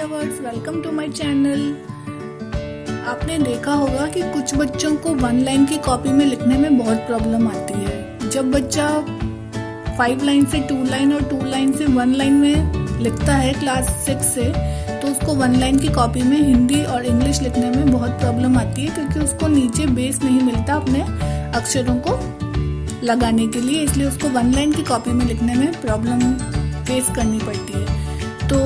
Lovers, welcome to my channel. आपने देखा होगा कि कुछ बच्चों को वन लाइन की कॉपी में लिखने में बहुत प्रॉब्लम आती है। जब बच्चा 5 लाइन से 2 लाइन और 2 लाइन से 1 लाइन में लिखता है क्लास 6 से, तो उसको 1 लाइन की कॉपी में हिंदी और इंग्लिश लिखने में बहुत प्रॉब्लम आती है, क्योंकि उसको नीचे बेस नहीं मिलता अपने अक्षरों को लगाने के लिए। इसलिए उसको 1 लाइन की कॉपी में लिखने में प्रॉब्लम फेस करनी पड़ती है। तो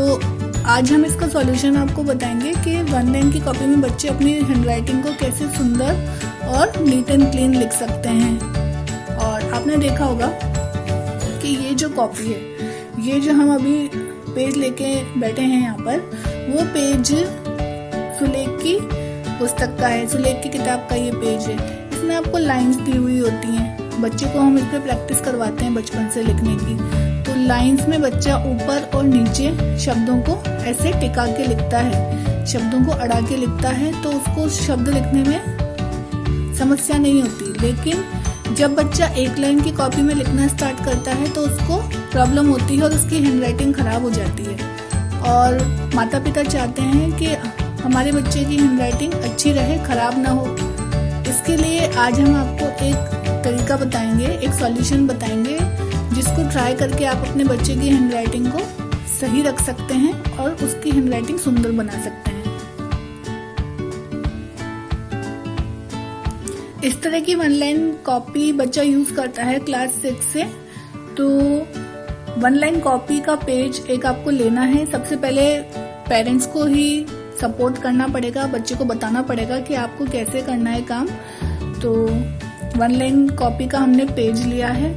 आज हम इसका सॉल्यूशन आपको बताएंगे कि 1 लाइन की कॉपी में बच्चे अपनी हैंडराइटिंग को कैसे सुंदर और नीट एंड क्लीन लिख सकते हैं। और आपने देखा होगा कि ये जो कॉपी है, ये जो हम अभी पेज लेके बैठे हैं यहाँ पर, वो पेज सुलेख की पुस्तक का है, सुलेख की किताब का ये पेज है। इसमें आपको लाइंस दी हुई होती हैं। बच्चे को हम इस पर प्रैक्टिस करवाते हैं बचपन से लिखने की। तो लाइंस में बच्चा ऊपर और नीचे शब्दों को ऐसे टिका के लिखता है, शब्दों को अड़ा के लिखता है, तो उसको शब्द लिखने में समस्या नहीं होती। लेकिन जब बच्चा 1 लाइन की कॉपी में लिखना स्टार्ट करता है तो उसको प्रॉब्लम होती है और उसकी हैंडराइटिंग खराब हो जाती है। और माता पिता चाहते हैं कि हमारे बच्चे की हैंडराइटिंग अच्छी रहे, खराब ना हो। इसके लिए आज हम आपको एक तरीका बताएंगे, एक सॉल्यूशन बताएंगे, जिसको ट्राई करके आप अपने बच्चे की हैंडराइटिंग को सही रख सकते हैं और उसकी हैंडराइटिंग सुंदर बना सकते हैं। इस तरह की 1 लाइन कॉपी बच्चा यूज करता है क्लास 6 से। तो 1 लाइन कॉपी का पेज एक आपको लेना है। सबसे पहले पेरेंट्स को ही सपोर्ट करना पड़ेगा, बच्चे को बताना पड़ेगा कि आपको कैसे करना है काम। तो 1 लाइन कॉपी का हमने पेज लिया है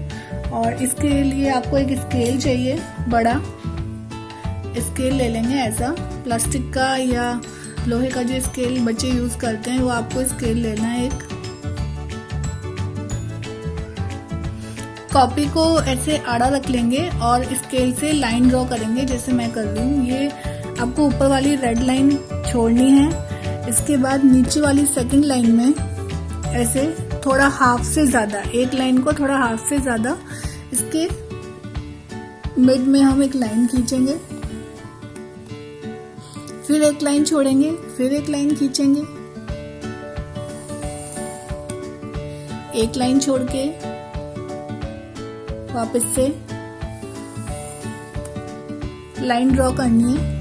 और इसके लिए आपको एक स्केल चाहिए, बड़ा स्केल ले लेंगे, ऐसा प्लास्टिक का या लोहे का जो स्केल बच्चे यूज करते हैं वो आपको स्केल लेना है। एक कॉपी को ऐसे आड़ा रख लेंगे और स्केल से लाइन ड्रॉ करेंगे, जैसे मैं कर रही हूँ। ये आपको ऊपर वाली रेड लाइन छोड़नी है। इसके बाद नीचे वाली सेकंड लाइन में ऐसे थोड़ा हाफ से ज्यादा, 1 लाइन को थोड़ा हाफ से ज्यादा इसके मिड में हम एक लाइन खींचेंगे, फिर 1 लाइन छोड़ेंगे, फिर 1 लाइन खींचेंगे, 1 लाइन छोड़ के वापस से लाइन ड्रॉ करनी है।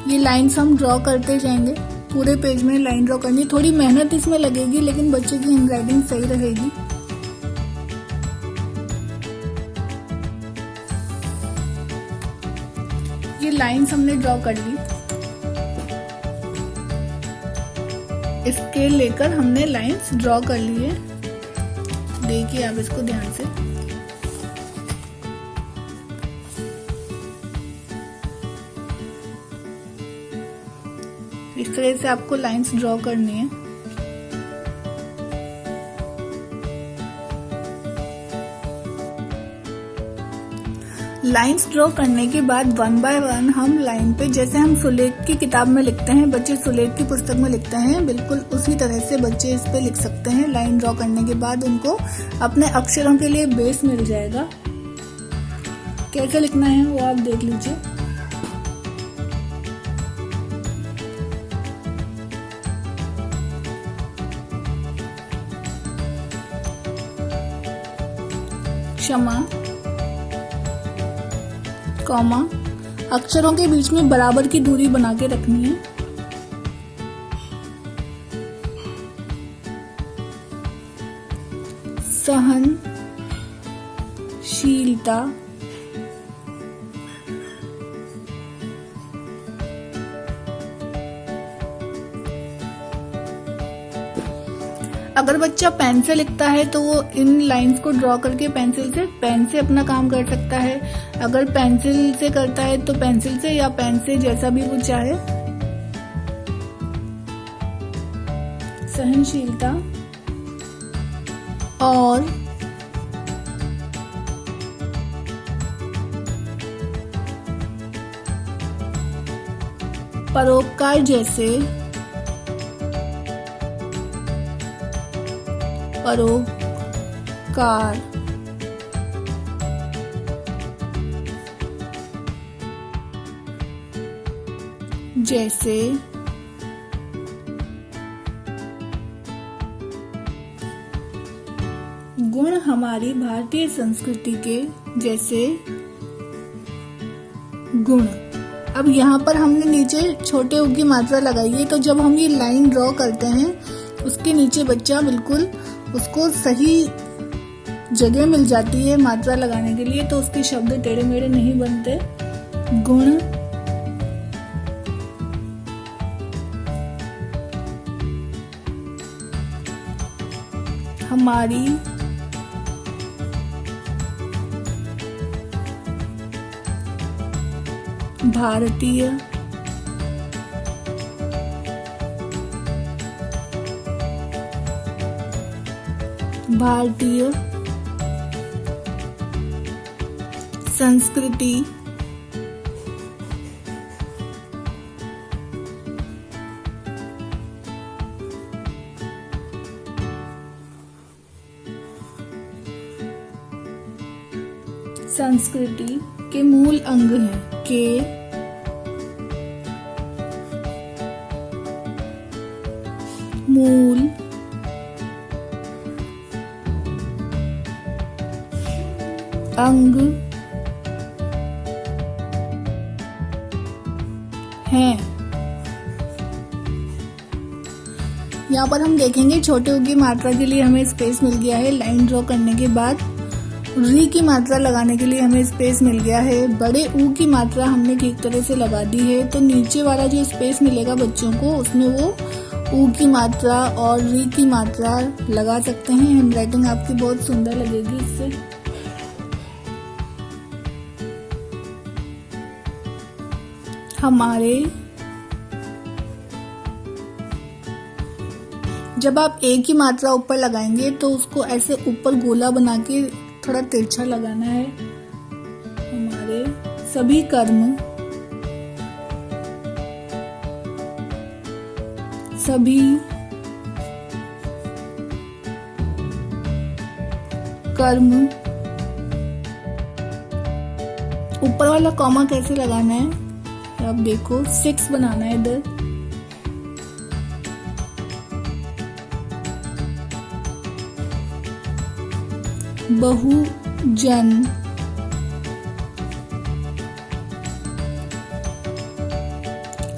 ये लाइन्स हम ड्रॉ करते जाएंगे, पूरे पेज में लाइन ड्रॉ करनी। थोड़ी मेहनत इसमें लगेगी, लेकिन बच्चे की हैंडराइटिंग सही रहेगी। ये लाइन्स हमने ड्रॉ कर ली। स्केल लेकर हमने लाइन्स ड्रॉ कर ली है। देखिए आप इसको ध्यान से। इस तरह से आपको लाइंस ड्रॉ करनी है। लाइंस ड्रॉ करने के बाद 1 बाय 1 हम लाइन पे, जैसे हम सुलेख की किताब में लिखते हैं, बच्चे सुलेख की पुस्तक में लिखते हैं, बिल्कुल उसी तरह से बच्चे इस पे लिख सकते हैं। लाइन ड्रॉ करने के बाद उनको अपने अक्षरों के लिए बेस मिल जाएगा। कैसे लिखना है वो आप देख लीजिए। क्षमा, कॉमा, अक्षरों के बीच में बराबर की दूरी बना के रखनी है। सहनशीलता, अगर बच्चा पेन से लिखता है तो वो इन लाइंस को ड्रॉ करके पेन से अपना काम कर सकता है। अगर पेंसिल से करता है तो पेंसिल से या पेन से, जैसा भी वो चाहे। सहनशीलता और परोपकार जैसे परोपकार जैसे गुण हमारी भारतीय संस्कृति के जैसे गुण। अब यहाँ पर हमने नीचे छोटे ऊ की मात्रा लगाई है, तो जब हम ये लाइन ड्रॉ करते हैं उसके नीचे बच्चा बिल्कुल उसको सही जगह मिल जाती है मात्रा लगाने के लिए, तो उसके शब्द टेढ़े मेढ़े नहीं बनते। गुण हमारी भारतीय संस्कृति के मूल अंग हैं के, मूल अंग हैं। यहाँ पर हम देखेंगे छोटे ऊ की मात्रा के लिए हमें स्पेस मिल गया है लाइन ड्रॉ करने के बाद। री की मात्रा लगाने के लिए हमें स्पेस मिल गया है। बड़े ऊ की मात्रा हमने ठीक तरह से लगा दी है, तो नीचे वाला जो स्पेस मिलेगा बच्चों को उसमें वो ऊ की मात्रा और री की मात्रा लगा सकते हैं। हैंडराइटिंग आपकी बहुत सुंदर लगेगी इससे। हमारे, जब आप एक ही मात्रा ऊपर लगाएंगे तो उसको ऐसे ऊपर गोला बना के थोड़ा तिरछा लगाना है। हमारे सभी कर्म, सभी कर्म, ऊपर वाला कॉमा कैसे लगाना है आप देखो, 6 बनाना है इधर। बहुजन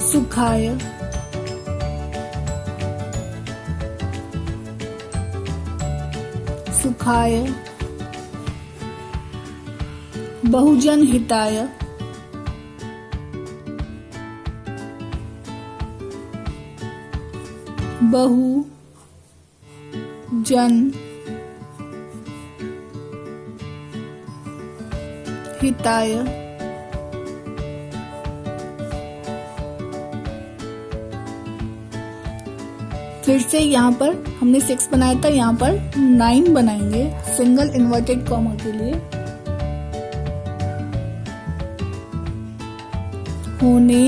सुखाय, सुखाय, बहुजन हिताय, बहुजन हिताय, फिर से यहाँ पर हमने 6 बनाया था, यहाँ पर 9 बनाएंगे सिंगल इन्वर्टेड कॉमा के लिए। होने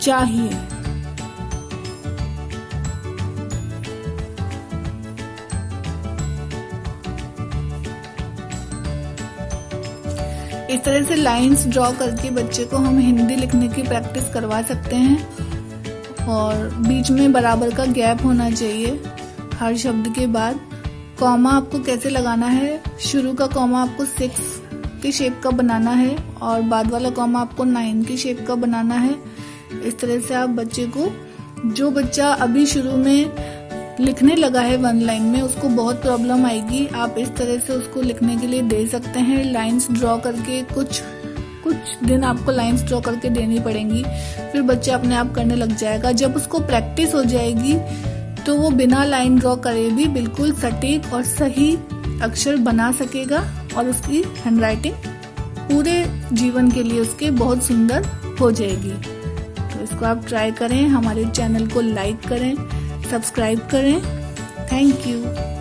चाहिए, इस तरह से लाइंस ड्रॉ करके बच्चे को हम हिंदी लिखने की प्रैक्टिस करवा सकते हैं। और बीच में बराबर का गैप होना चाहिए हर शब्द के बाद। कॉमा आपको कैसे लगाना है, शुरू का कॉमा आपको 6 के शेप का बनाना है और बाद वाला कॉमा आपको 9 के शेप का बनाना है। इस तरह से आप बच्चे को, जो बच्चा अभी शुरू में लिखने लगा है 1 लाइन में, उसको बहुत प्रॉब्लम आएगी। आप इस तरह से उसको लिखने के लिए दे सकते हैं लाइंस ड्रॉ करके। कुछ दिन आपको लाइंस ड्रॉ करके देनी पड़ेंगी, फिर बच्चा अपने आप करने लग जाएगा। जब उसको प्रैक्टिस हो जाएगी तो वो बिना लाइन ड्रॉ करे भी बिल्कुल सटीक और सही अक्षर बना सकेगा और उसकी हैंडराइटिंग पूरे जीवन के लिए उसके बहुत सुंदर हो जाएगी। तो इसको आप ट्राई करें, हमारे चैनल को लाइक करें, सब्सक्राइब करें। Thank you.